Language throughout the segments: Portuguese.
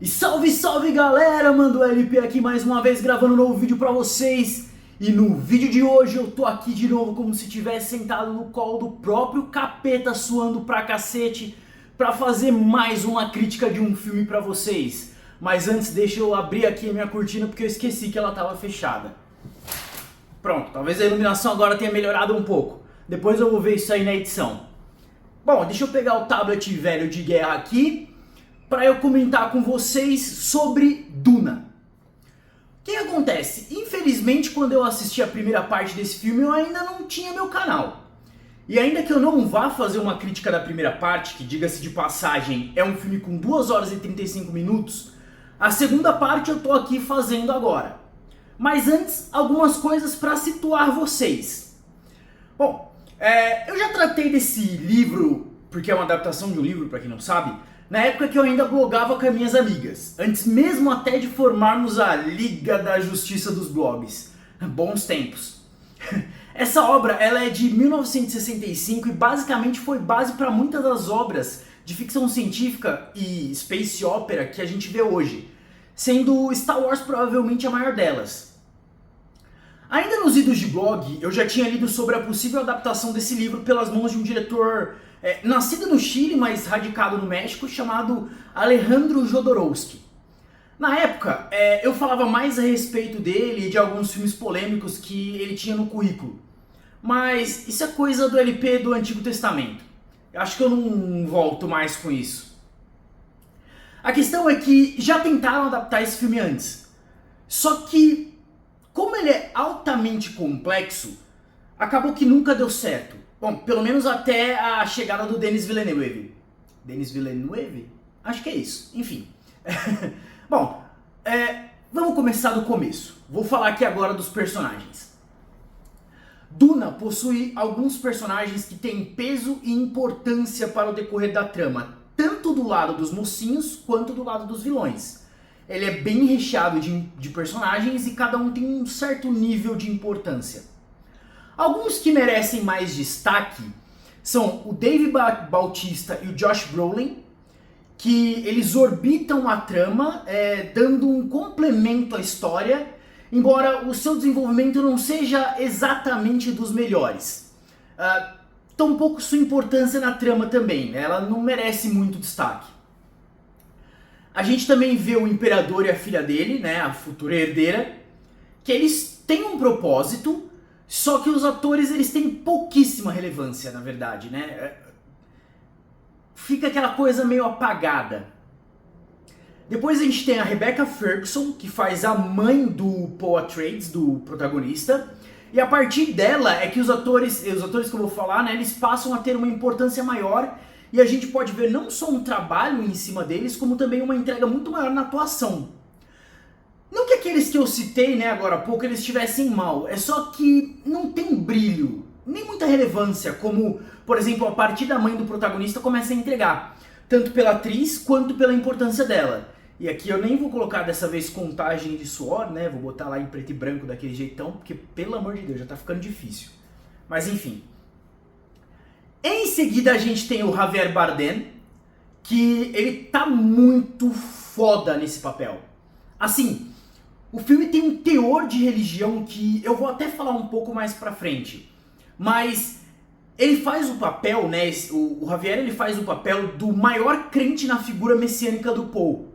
E salve, salve galera, Mando LP aqui mais uma vez gravando um novo vídeo pra vocês. E no vídeo de hoje eu tô aqui de novo como se estivesse sentado no colo do próprio capeta suando pra cacete pra fazer mais uma crítica de um filme pra vocês. Mas antes deixa eu abrir aqui a minha cortina porque eu esqueci que ela tava fechada. Pronto, talvez a iluminação agora tenha melhorado um pouco. Depois eu vou ver isso aí na edição. Bom, deixa eu pegar o tablet velho de guerra aqui para eu comentar com vocês sobre Duna. O que acontece? Infelizmente, quando eu assisti a primeira parte desse filme, eu ainda não tinha meu canal. E ainda que eu não vá fazer uma crítica da primeira parte, que diga-se de passagem, é um filme com 2 horas e 35 minutos, a segunda parte eu tô aqui fazendo agora. Mas antes, algumas coisas para situar vocês. Bom, eu já tratei desse livro, porque é uma adaptação de um livro, para quem não sabe, na época que eu ainda blogava com as minhas amigas, antes mesmo até de formarmos a Liga da Justiça dos Blogs. Bons tempos. Essa obra ela é de 1965 e basicamente foi base para muitas das obras de ficção científica e space opera que a gente vê hoje, sendo Star Wars provavelmente a maior delas. Ainda nos idos de blog, eu já tinha lido sobre a possível adaptação desse livro pelas mãos de um diretor nascido no Chile, mas radicado no México, chamado Alejandro Jodorowsky. Na época, eu falava mais a respeito dele e de alguns filmes polêmicos que ele tinha no currículo. Mas isso é coisa do LP do Antigo Testamento. Eu acho que eu não volto mais com isso. A questão é que já tentaram adaptar esse filme antes. Só que, como ele é altamente complexo, acabou que nunca deu certo. Bom, pelo menos até a chegada do Denis Villeneuve. Denis Villeneuve? Acho que é isso. Enfim. Bom, vamos começar do começo. Vou falar aqui agora dos personagens. Duna possui alguns personagens que têm peso e importância para o decorrer da trama, tanto do lado dos mocinhos quanto do lado dos vilões. Ele é bem recheado de personagens e cada um tem um certo nível de importância. Alguns que merecem mais destaque são o Dave Bautista e o Josh Brolin, que eles orbitam a trama, dando um complemento à história, embora o seu desenvolvimento não seja exatamente dos melhores. Tampouco sua importância na trama também, ela não merece muito destaque. A gente também vê o Imperador e a filha dele, né, a futura herdeira, que eles têm um propósito. Só que os atores, eles têm pouquíssima relevância, na verdade, né? Fica aquela coisa meio apagada. Depois a gente tem a Rebecca Ferguson, que faz a mãe do Paul Atreides, do protagonista. E a partir dela é que os atores que eu vou falar, né, eles passam a ter uma importância maior. E a gente pode ver não só um trabalho em cima deles, como também uma entrega muito maior na atuação. Não que aqueles que eu citei, né, agora há pouco, eles estivessem mal, é só que não tem brilho, nem muita relevância, como, por exemplo, a partir da mãe do protagonista começa a entregar, tanto pela atriz quanto pela importância dela. E aqui eu nem vou colocar dessa vez contagem de suor, né, vou botar lá em preto e branco daquele jeitão, porque pelo amor de Deus, já tá ficando difícil. Mas enfim. Em seguida a gente tem o Javier Bardem, que ele tá muito foda nesse papel. Assim, o filme tem um teor de religião que eu vou até falar um pouco mais pra frente. Mas ele faz o papel, né, o Javier ele faz o papel do maior crente na figura messiânica do Paul.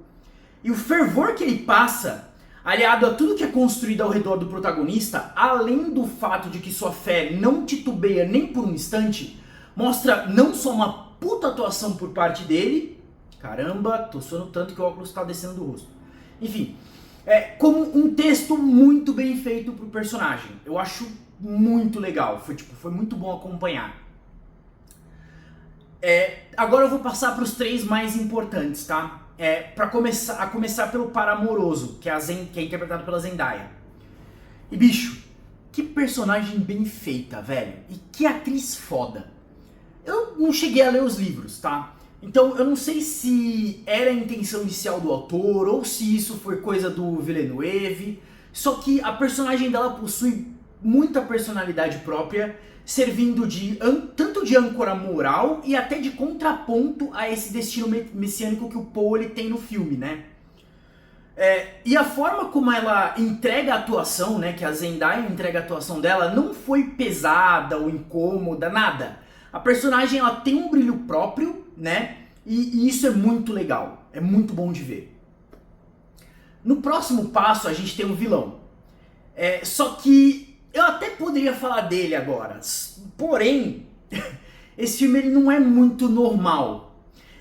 E o fervor que ele passa, aliado a tudo que é construído ao redor do protagonista, além do fato de que sua fé não titubeia nem por um instante, mostra não só uma puta atuação por parte dele, caramba, tô suando tanto que o óculos tá descendo do rosto. Enfim, como um texto muito bem feito pro personagem. Eu acho muito legal, foi muito bom acompanhar. Agora eu vou passar para os 3 mais importantes, tá? Pra começar pelo par amoroso, que é interpretado pela Zendaya. E bicho, que personagem bem feita, velho. E que atriz foda. Eu não cheguei a ler os livros, tá? Então eu não sei se era a intenção inicial do autor ou se isso foi coisa do Villeneuve, só que a personagem dela possui muita personalidade própria, servindo tanto de âncora moral e até de contraponto a esse destino messiânico que o Paul ele tem no filme, né? E a forma como ela entrega a atuação, né, que a Zendaya entrega a atuação dela, não foi pesada ou incômoda, nada. A personagem ela tem um brilho próprio, né, e isso é muito legal, é muito bom de ver. No próximo passo a gente tem um vilão. Só que eu até poderia falar dele agora, porém, esse filme ele não é muito normal.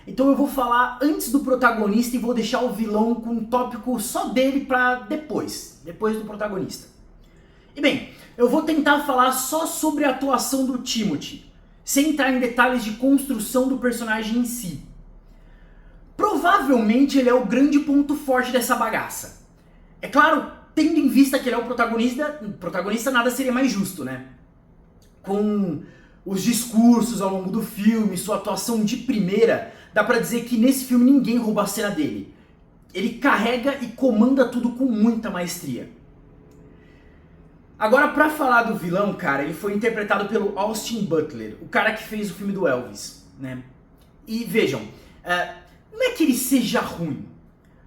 Então eu vou falar antes do protagonista e vou deixar o vilão com um tópico só dele pra depois do protagonista. E bem, eu vou tentar falar só sobre a atuação do Timothée, sem entrar em detalhes de construção do personagem em si. Provavelmente ele é o grande ponto forte dessa bagaça. É claro, tendo em vista que ele é o protagonista nada seria mais justo, né? Com os discursos ao longo do filme, sua atuação de primeira, dá pra dizer que nesse filme ninguém rouba a cena dele. Ele carrega e comanda tudo com muita maestria. Agora, pra falar do vilão, cara, ele foi interpretado pelo Austin Butler, o cara que fez o filme do Elvis, né? E vejam, não é que ele seja ruim,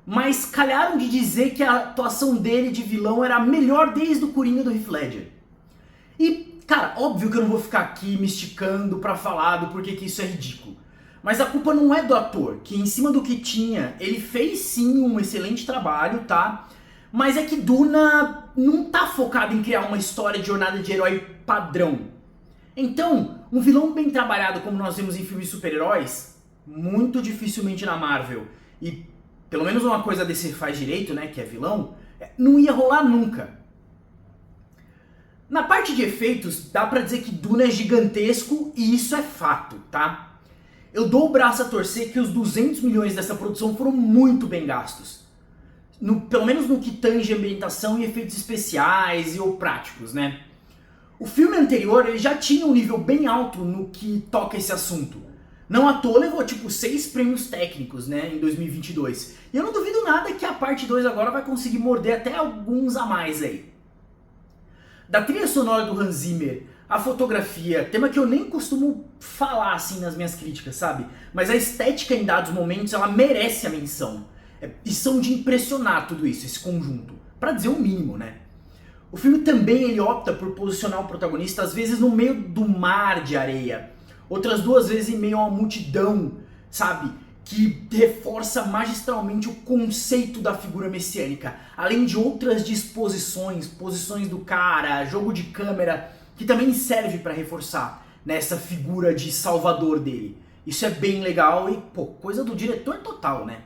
mas calharam de dizer que a atuação dele de vilão era a melhor desde o Coringa do Heath Ledger. E, cara, óbvio que eu não vou ficar aqui me esticando pra falar do porquê que isso é ridículo. Mas a culpa não é do ator, que em cima do que tinha, ele fez sim um excelente trabalho, tá? Mas é que Duna não tá focado em criar uma história de jornada de herói padrão. Então, um vilão bem trabalhado como nós vemos em filmes de super-heróis, muito dificilmente na Marvel, e pelo menos uma coisa desse faz direito, né, que é vilão, não ia rolar nunca. Na parte de efeitos, dá pra dizer que Duna é gigantesco e isso é fato, tá? Eu dou o braço a torcer que os 200 milhões dessa produção foram muito bem gastos. Pelo menos no que tange ambientação e efeitos especiais ou práticos, né? O filme anterior ele já tinha um nível bem alto no que toca esse assunto. Não à toa levou tipo 6 prêmios técnicos, né, em 2022. E eu não duvido nada que a parte 2 agora vai conseguir morder até alguns a mais aí. Da trilha sonora do Hans Zimmer, a fotografia, tema que eu nem costumo falar assim nas minhas críticas, sabe? Mas a estética em dados momentos, ela merece a menção. E são de impressionar tudo isso, esse conjunto. Pra dizer o mínimo, né? O filme também ele opta por posicionar o protagonista às vezes no meio do mar de areia. Outras 2 vezes em meio a uma multidão, sabe? Que reforça magistralmente o conceito da figura messiânica. Além de outras disposições, posições do cara, jogo de câmera, que também serve para reforçar nessa figura de salvador dele. Isso é bem legal e, pô, coisa do diretor total, né?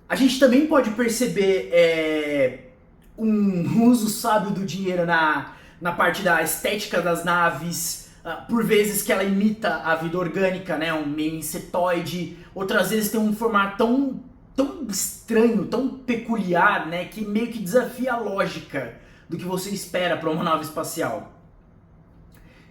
A gente também pode perceber um uso sábio do dinheiro na parte da estética das naves, por vezes que ela imita a vida orgânica, né? Um meio insetoide, outras vezes tem um formato tão estranho, tão peculiar, né? Que meio que desafia a lógica do que você espera para uma nave espacial.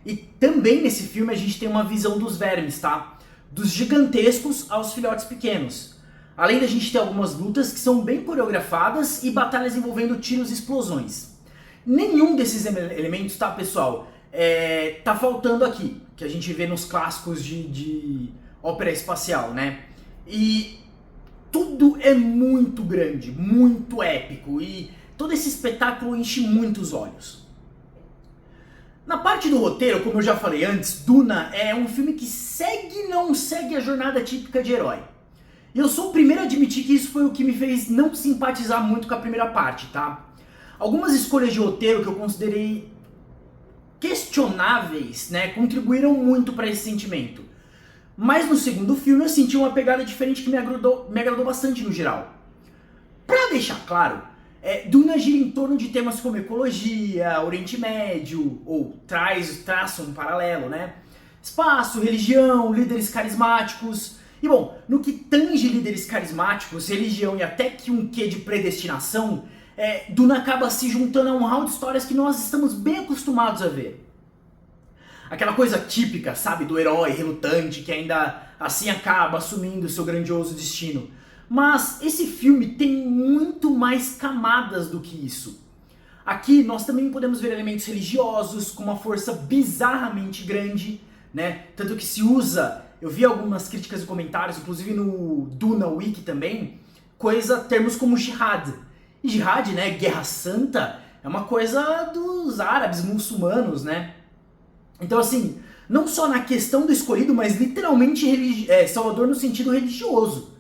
E também nesse filme a gente tem uma visão dos vermes, tá? Dos gigantescos aos filhotes pequenos. Além da gente ter algumas lutas que são bem coreografadas e batalhas envolvendo tiros e explosões. Nenhum desses elementos, tá, pessoal, tá faltando aqui, que a gente vê nos clássicos de ópera espacial, né? E tudo é muito grande, muito épico e todo esse espetáculo enche muitos olhos. Na parte do roteiro, como eu já falei antes, Duna é um filme que segue e não segue a jornada típica de herói. E eu sou o primeiro a admitir que isso foi o que me fez não simpatizar muito com a primeira parte, tá? Algumas escolhas de roteiro que eu considerei questionáveis, né, contribuíram muito para esse sentimento. Mas no segundo filme eu senti uma pegada diferente que me agradou bastante no geral. Pra deixar claro, Duna gira em torno de temas como ecologia, Oriente Médio, ou traça um paralelo, né? Espaço, religião, líderes carismáticos. E bom, no que tange líderes carismáticos, religião e até que um quê de predestinação, Duna acaba se juntando a um hall de histórias que nós estamos bem acostumados a ver. Aquela coisa típica, sabe, do herói relutante que ainda assim acaba assumindo seu grandioso destino. Mas esse filme tem muito mais camadas do que isso. Aqui nós também podemos ver elementos religiosos com uma força bizarramente grande, né? Tanto que se usa, eu vi algumas críticas e comentários, inclusive no Duna Wiki também, termos como jihad. E jihad, né, guerra santa, é uma coisa dos árabes muçulmanos, né? Então assim, não só na questão do escolhido, mas literalmente salvador no sentido religioso,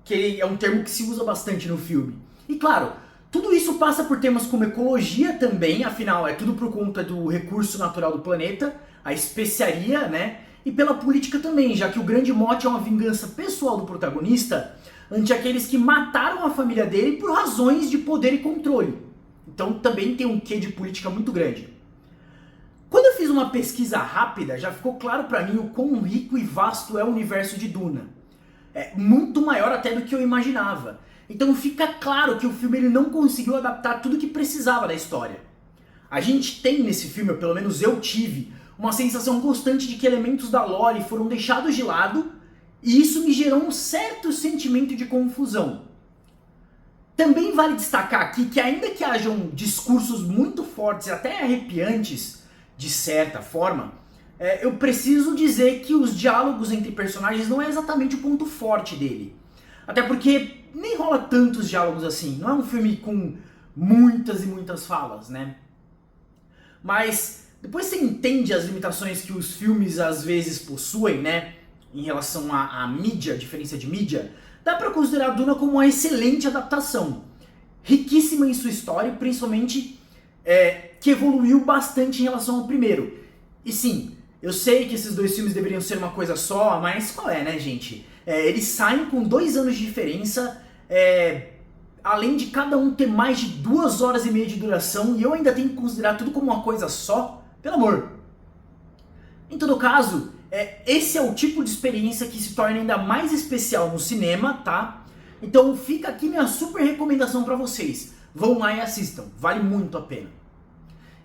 que é um termo que se usa bastante no filme. E claro, tudo isso passa por temas como ecologia também, afinal é tudo por conta do recurso natural do planeta, a especiaria, né? E pela política também, já que o grande mote é uma vingança pessoal do protagonista ante aqueles que mataram a família dele por razões de poder e controle. Então também tem um quê de política muito grande. Quando eu fiz uma pesquisa rápida, já ficou claro pra mim o quão rico e vasto é o universo de Duna. É muito maior até do que eu imaginava. Então fica claro que o filme ele não conseguiu adaptar tudo o que precisava da história. A gente tem nesse filme, ou pelo menos eu tive, uma sensação constante de que elementos da lore foram deixados de lado, e isso me gerou um certo sentimento de confusão. Também vale destacar aqui que ainda que hajam discursos muito fortes e até arrepiantes, de certa forma, eu preciso dizer que os diálogos entre personagens não é exatamente o ponto forte dele. Até porque nem rola tantos diálogos assim, não é um filme com muitas e muitas falas, né? Mas depois você entende as limitações que os filmes às vezes possuem, né? Em relação à mídia, a diferença de mídia, dá pra considerar Duna como uma excelente adaptação. Riquíssima em sua história, principalmente que evoluiu bastante em relação ao primeiro. E sim, eu sei que esses dois filmes deveriam ser uma coisa só, mas qual é, né, gente? Eles saem com 2 anos de diferença, além de cada um ter mais de 2 horas e meia de duração, e eu ainda tenho que considerar tudo como uma coisa só, pelo amor. Em todo caso, esse é o tipo de experiência que se torna ainda mais especial no cinema, tá? Então fica aqui minha super recomendação pra vocês. Vão lá e assistam, vale muito a pena.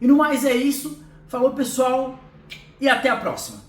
E no mais é isso, falou pessoal, e até a próxima.